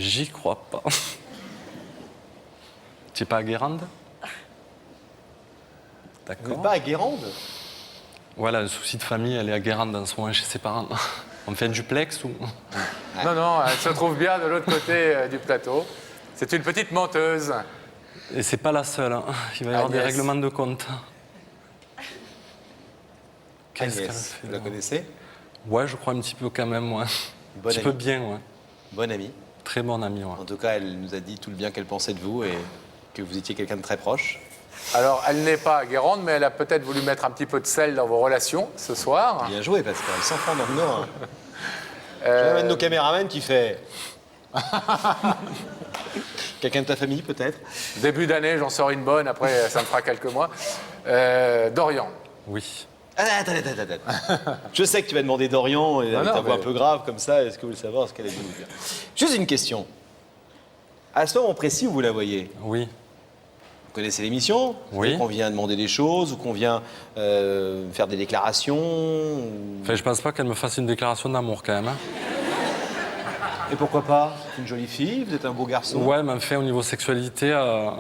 J'y crois pas. Tu es pas à Guérande? Vous D'accord. n'êtes pas à Guérande? Voilà, le souci de famille, elle est à Guérande en ce moment chez ses parents. On fait un duplex ou... Non, non, elle se trouve bien de l'autre côté du plateau. C'est une petite menteuse. Et c'est pas la seule, hein. Il va y avoir des Agnès. règlements de compte. Qu'est-ce qu'elle Agnès, fait vous la là? connaissez? Ouais, je crois un petit peu quand même, ouais. Un Bonne petit peu amie. bien, ouais. Bonne amie. Très bon ami, ouais. En tout cas, elle nous a dit tout le bien qu'elle pensait de vous et que vous étiez quelqu'un de très proche. Alors, elle n'est pas à Guérande, mais elle a peut-être voulu mettre un petit peu de sel dans vos relations ce soir. Bien joué, Pascal. Sans francs dans le Nord. J'ai un de nos caméramans qui fait... Quelqu'un de ta famille, peut-être? Début d'année, j'en sors une bonne, après ça me fera quelques mois. Dorian. Oui. Attends. Je sais que tu vas demander Dorian, et avec non, ta voix mais- un peu grave comme ça, est-ce que vous voulez savoir ce qu'elle a dit nous dire? Juste une question. À ce moment précis où vous la voyez, Oui. vous connaissez l'émission? Oui. Qu'on vient demander des choses ou qu'on vient faire des déclarations ou- Enfin, je pense pas qu'elle me fasse une déclaration d'amour quand même. Hein. Et pourquoi pas? C'est une jolie fille, vous êtes un beau garçon. Ouais, mais enfin, au niveau sexualité, ça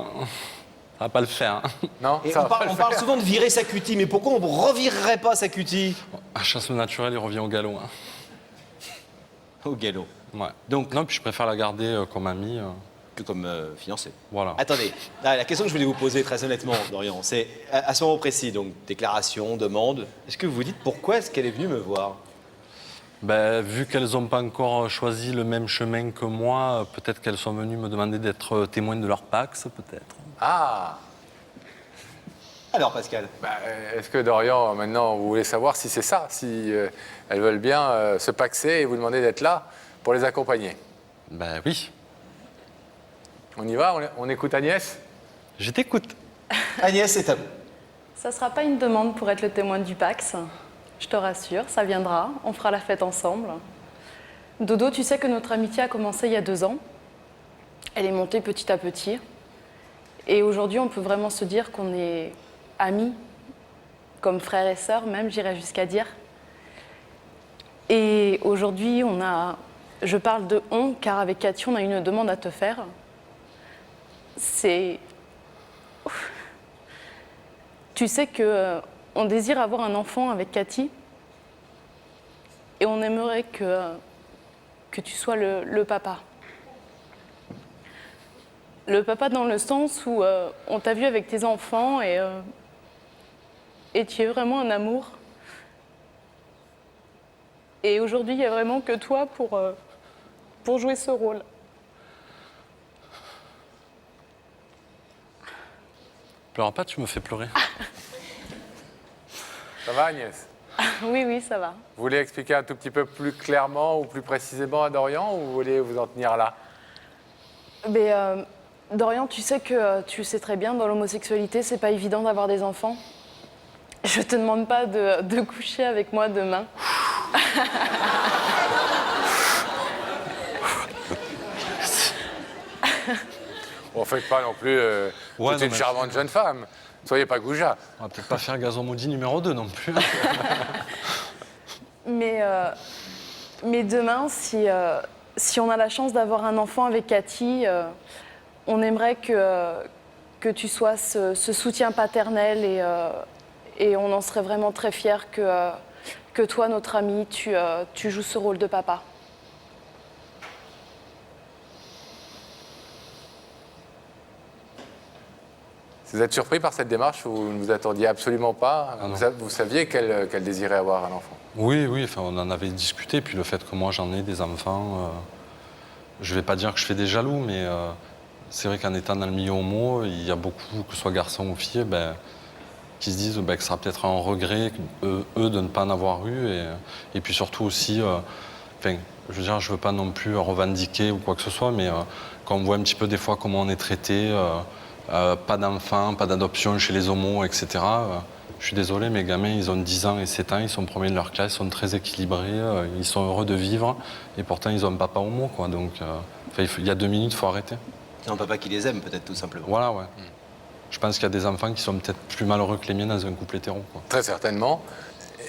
va pas le faire. Hein. Non, Et ça on va parle, pas le on parle faire. souvent de virer sa cutie, mais pourquoi on ne revirerait pas sa cutie À chasse au naturel, il revient au galop. Hein. au galop? Ouais. Donc- Non, puis je préfère la garder comme amie. Que comme fiancé. Voilà. Attendez, la question que je voulais vous poser très honnêtement, Dorian, c'est à ce moment précis, donc déclaration, demande, est-ce que vous vous dites pourquoi est-ce qu'elle est venue me voir? Ben, vu qu'elles n'ont pas encore choisi le même chemin que moi, peut-être qu'elles sont venues me demander d'être témoin de leur Pax, peut-être. Ah, Alors Pascal, bah, est-ce que Dorian, maintenant, vous voulez savoir si c'est ça, si elles veulent bien se paxer et vous demander d'être là pour les accompagner? Ben oui, On y va? On écoute Agnès? je t'écoute. Agnès, c'est à vous. Ça ne sera pas une demande pour être le témoin du Pax. Je te rassure, ça viendra. On fera la fête ensemble. Dodo, tu sais que notre amitié a commencé il y a 2 ans. Elle est montée petit à petit. Et aujourd'hui, on peut vraiment se dire qu'on est amis, comme frères et sœurs, même, j'irais jusqu'à dire. Et aujourd'hui, je parle de on, car avec Cathy, on a une demande à te faire. C'est... Tu sais que on désire avoir un enfant avec Cathy et on aimerait que tu sois le papa. Le papa dans le sens où on t'a vu avec tes enfants et tu es vraiment un amour. Et aujourd'hui, il n'y a vraiment que toi pour jouer ce rôle. Pleure pas, tu me fais pleurer. Ça va, Agnès? Oui, oui, ça va. Vous voulez expliquer un tout petit peu plus clairement ou plus précisément à Dorian ou vous voulez vous en tenir là? Mais Dorian, tu sais que tu sais très bien, dans l'homosexualité, c'est pas évident d'avoir des enfants. Je te demande pas de coucher avec moi demain. Bon, faites pas non plus Ouais, toute non, une mais- charmante jeune femme. Soyez pas goujat. On va peut-être pas faire Gazon Maudit numéro 2 non plus. Mais demain, si on a la chance d'avoir un enfant avec Cathy, on aimerait que tu sois ce soutien paternel et on en serait vraiment très fiers que toi, notre ami, tu joues ce rôle de papa. Vous êtes surpris par cette démarche ou vous ne vous attendiez absolument pas? Ah non. Vous saviez qu'elle désirait avoir un enfant? Oui, enfin, on en avait discuté. Puis le fait que moi j'en ai des enfants, je vais pas dire que je fais des jaloux, mais c'est vrai qu'en étant dans le milieu homo, il y a beaucoup, que ce soit garçons ou filles, qui se disent que ce sera peut-être un regret, eux, de ne pas en avoir eu. Et puis surtout aussi, je veux dire, je veux pas non plus revendiquer ou quoi que ce soit, mais quand on voit un petit peu des fois comment on est traité, pas d'enfants, pas d'adoption chez les homos, etc. Je suis désolé, mes gamins, ils ont 10 ans et 7 ans, ils sont premiers de leur classe, ils sont très équilibrés, ils sont heureux de vivre, et pourtant ils ont un papa homo, quoi. Donc, il y a 2 minutes, il faut arrêter. C'est un papa qui les aime, peut-être, tout simplement. Voilà, ouais. Je pense qu'il y a des enfants qui sont peut-être plus malheureux que les miens dans un couple hétéro, quoi. Très certainement.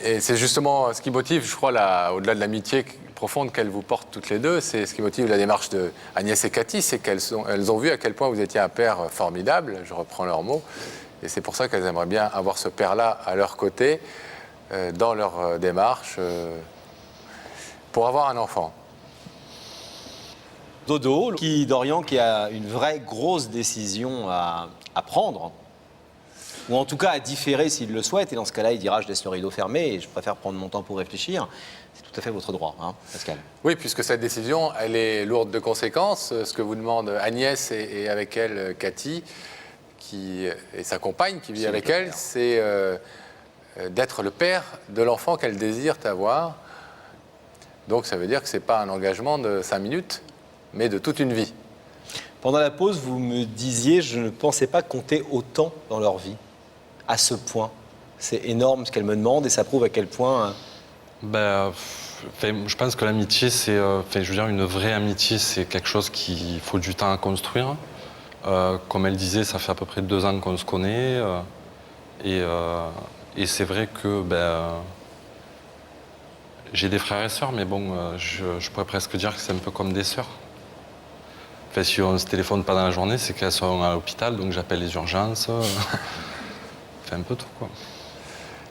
Et c'est justement ce qui motive, je crois, au-delà de l'amitié profonde qu'elles vous portent toutes les deux, c'est ce qui motive la démarche de Agnès et Cathy, c'est qu'elles ont vu à quel point vous étiez un père formidable, je reprends leurs mots, et c'est pour ça qu'elles aimeraient bien avoir ce père-là à leur côté, dans leur démarche, pour avoir un enfant. Dodo, Dorian, qui a une vraie grosse décision à prendre, ou en tout cas à différer s'il le souhaite, et dans ce cas-là, il dira je laisse le rideau fermé et je préfère prendre mon temps pour réfléchir. C'est tout à fait votre droit, hein, Pascal. Oui, puisque cette décision, elle est lourde de conséquences. Ce que vous demande Agnès et avec elle Cathy, et sa compagne qui vit avec elle, c'est d'être le père de l'enfant qu'elle désire avoir. Donc ça veut dire que ce n'est pas un engagement de 5 minutes, mais de toute une vie. Pendant la pause, vous me disiez, je ne pensais pas compter autant dans leur vie, à ce point. C'est énorme ce qu'elle me demande et ça prouve à quel point... Je pense que l'amitié, c'est, je veux dire, une vraie amitié, c'est quelque chose qu'il faut du temps à construire. Comme elle disait, ça fait à peu près 2 ans qu'on se connaît. Et c'est vrai que j'ai des frères et sœurs, mais bon, je pourrais presque dire que c'est un peu comme des sœurs. Enfin, si on ne se téléphone pas dans la journée, c'est qu'elles sont à l'hôpital, donc j'appelle les urgences. Fait un peu tout, quoi.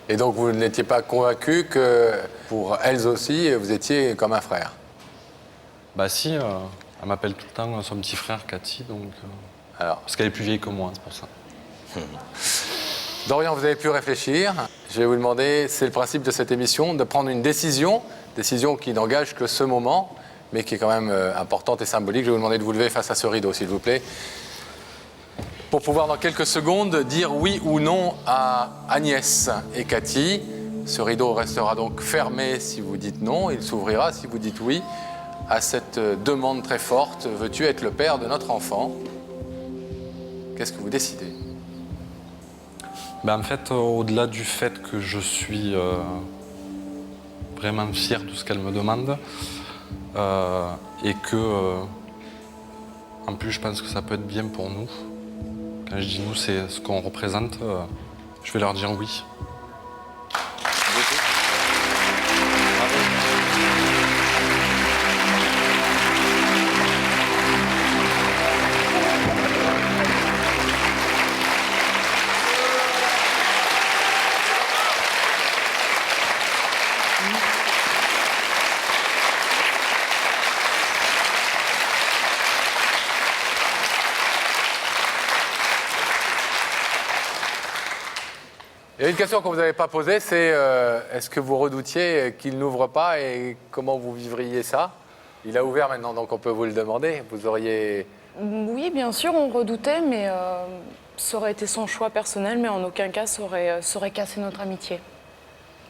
Et donc vous n'étiez pas convaincu que pour elles aussi, vous étiez comme un frère? Bah si, elle m'appelle tout le temps son petit frère, Cathy, donc... Alors, parce qu'elle est plus vieille que moi, c'est pour ça. Dorian, vous avez pu réfléchir. Je vais vous demander, c'est le principe de cette émission, de prendre une décision qui n'engage que ce moment, mais qui est quand même importante et symbolique. Je vais vous demander de vous lever face à ce rideau, s'il vous plaît, pour pouvoir dans quelques secondes dire oui ou non à Agnès et Cathy. Ce rideau restera donc fermé si vous dites non, il s'ouvrira si vous dites oui à cette demande très forte. Veux-tu être le père de notre enfant? Qu'est-ce que vous décidez? En fait, au-delà du fait que je suis vraiment fier de ce qu'elle me demande, et que, en plus, je pense que ça peut être bien pour nous. Quand je dis nous, c'est ce qu'on représente. Je vais leur dire oui. Il y a une question que vous n'avez pas posée, c'est est-ce que vous redoutiez qu'il n'ouvre pas et comment vous vivriez ça? Il a ouvert maintenant, donc on peut vous le demander. Vous auriez... Oui, bien sûr, on redoutait, mais ça aurait été son choix personnel, mais en aucun cas ça aurait cassé notre amitié.